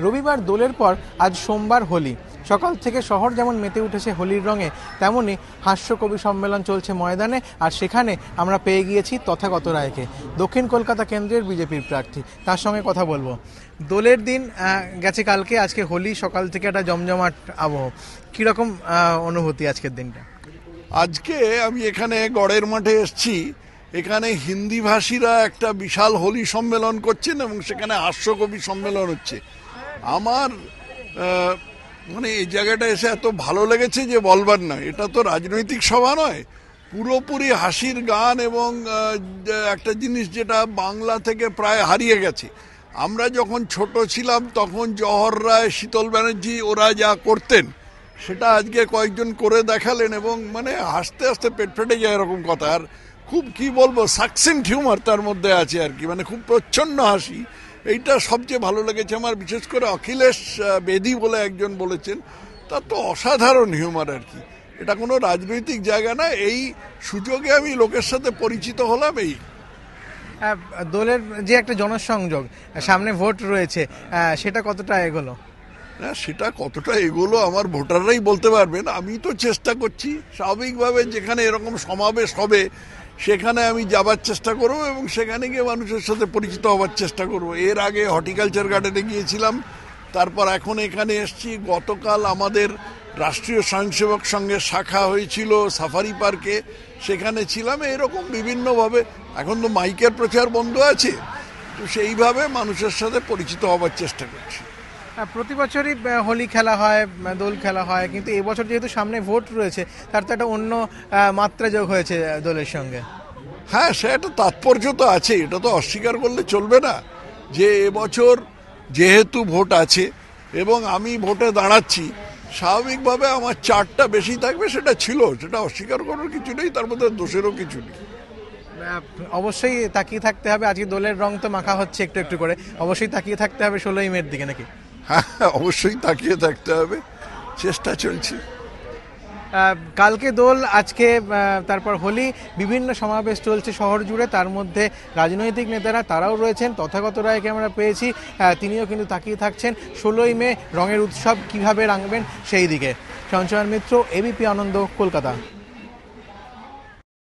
রবিবার দোলের পর আজ সোমবার হোলি। সকাল থেকে শহর যেমন মেতে উঠেছে হোলির রঙে, তেমনি হাস্যকবি সম্মেলন চলছে ময়দানে। আর সেখানে আমরা পেয়ে গিয়েছি তথাগত রায়কে, দক্ষিণ কলকাতা কেন্দ্রের বিজেপির প্রার্থী। তার সঙ্গে কথা বলবো। দোলের দিন গেছে কালকে, আজকে হোলি, সকাল থেকে একটা জমজমাট আবহ। কীরকম অনুভূতি আজকের দিনটা? আজকে আমি এখানে গড়ের মাঠে এসেছি। এখানে হিন্দি ভাষীরা একটা বিশাল হোলি সম্মেলন করছেন এবং সেখানে হাস্যকবি সম্মেলন হচ্ছে। আমার মানে এই জায়গাটা এসে এত ভালো লেগেছে যে বলবার নয়। এটা তো রাজনৈতিক সভা নয়, পুরোপুরি হাসির গান এবং একটা জিনিস যেটা বাংলা থেকে প্রায় হারিয়ে গেছে। আমরা যখন ছোট ছিলাম তখন জওহর রায়, শীতল ব্যানার্জি ওরা যা করতেন সেটা আজকে কয়েকজন করে দেখালেন এবং মানে হাসতে হাসতে পেট ফেটে যায় এরকম কথা। আর খুব কি বলবো, সাকসেন্ট হিউমার তার মধ্যে আছে আর কি, মানে খুব প্রচ্ছন্ন হাসি। এইটা সবচেয়ে ভালো লেগেছে আমার। বিশেষ করে অখিলেশ বেদি বলে একজন বলেছেন, তার তো অসাধারণ হিউমার আর কি। এটা কোনো রাজনৈতিক জায়গা না, এই সুযোগে আমি লোকের সাথে পরিচিত হলাম। এই দোলের যে একটা জনসংযোগ, সামনে ভোট রয়েছে, সেটা কতটা এগোলো? না, সেটা কতটা এগোলো আমার ভোটাররাই বলতে পারবেন। আমি তো চেষ্টা করছি স্বাভাবিকভাবে, যেখানে এরকম সমাবেশ হবে সেখানে আমি যাবার চেষ্টা করব এবং সেখানে গিয়ে মানুষের সাথে পরিচিত হওয়ার চেষ্টা করব। এর আগে হর্টিকালচার গার্ডেনে গিয়েছিলাম, তারপর এখন এখানে এসেছি। গতকাল আমাদের রাষ্ট্রীয় স্বয়ংসেবক সঙ্গে শাখা হয়েছিল সাফারি পার্কে, সেখানে ছিলাম। এরকম বিভিন্নভাবে, এখন তো মাইকের প্রচার বন্ধ আছে, তো সেইভাবে মানুষের সাথে পরিচিত হওয়ার চেষ্টা করছি। প্রতি বছরই হোলি খেলা হয়, দোল খেলা হয়, কিন্তু এবছর যেহেতু সামনে ভোট রয়েছে, তার তো একটা অন্য মাত্রা যোগ হয়েছে দোলের সঙ্গে। হ্যাঁ, সে একটা তাৎপর্য তো আছে, এটা তো অস্বীকার করলে চলবে না যে এবছর যেহেতু ভোট আছে এবং আমি ভোটে দাঁড়াচ্ছি, স্বাভাবিকভাবে আমার চারটা বেশি থাকবে। সেটা ছিল, সেটা অস্বীকার করার কিছু নেই, তার মধ্যে দোষেরও কিছু নেই। অবশ্যই তাকিয়ে থাকতে হবে, আজকে দোলের রং তো মাখা হচ্ছে একটু একটু করে, অবশ্যই তাকিয়ে থাকতে হবে 16ই মের দিকে, নাকি? হ্যাঁ, অবশ্যই তাকিয়ে থাকতে হবে, চেষ্টা চলছে। কালকে দোল, আজকে তারপর হোলি, বিভিন্ন সমাবেশ চলছে শহর জুড়ে। তার মধ্যে রাজনৈতিক নেতারা তারাও রয়েছেন। তথাগত রায়কে আমরা পেয়েছি, তিনিও কিন্তু তাকিয়ে থাকছেন 16ই মে রঙের উৎসব কিভাবে রাঙবেন সেই দিকে। সঞ্চয়ন মিত্র, এবিপি আনন্দ, কলকাতা।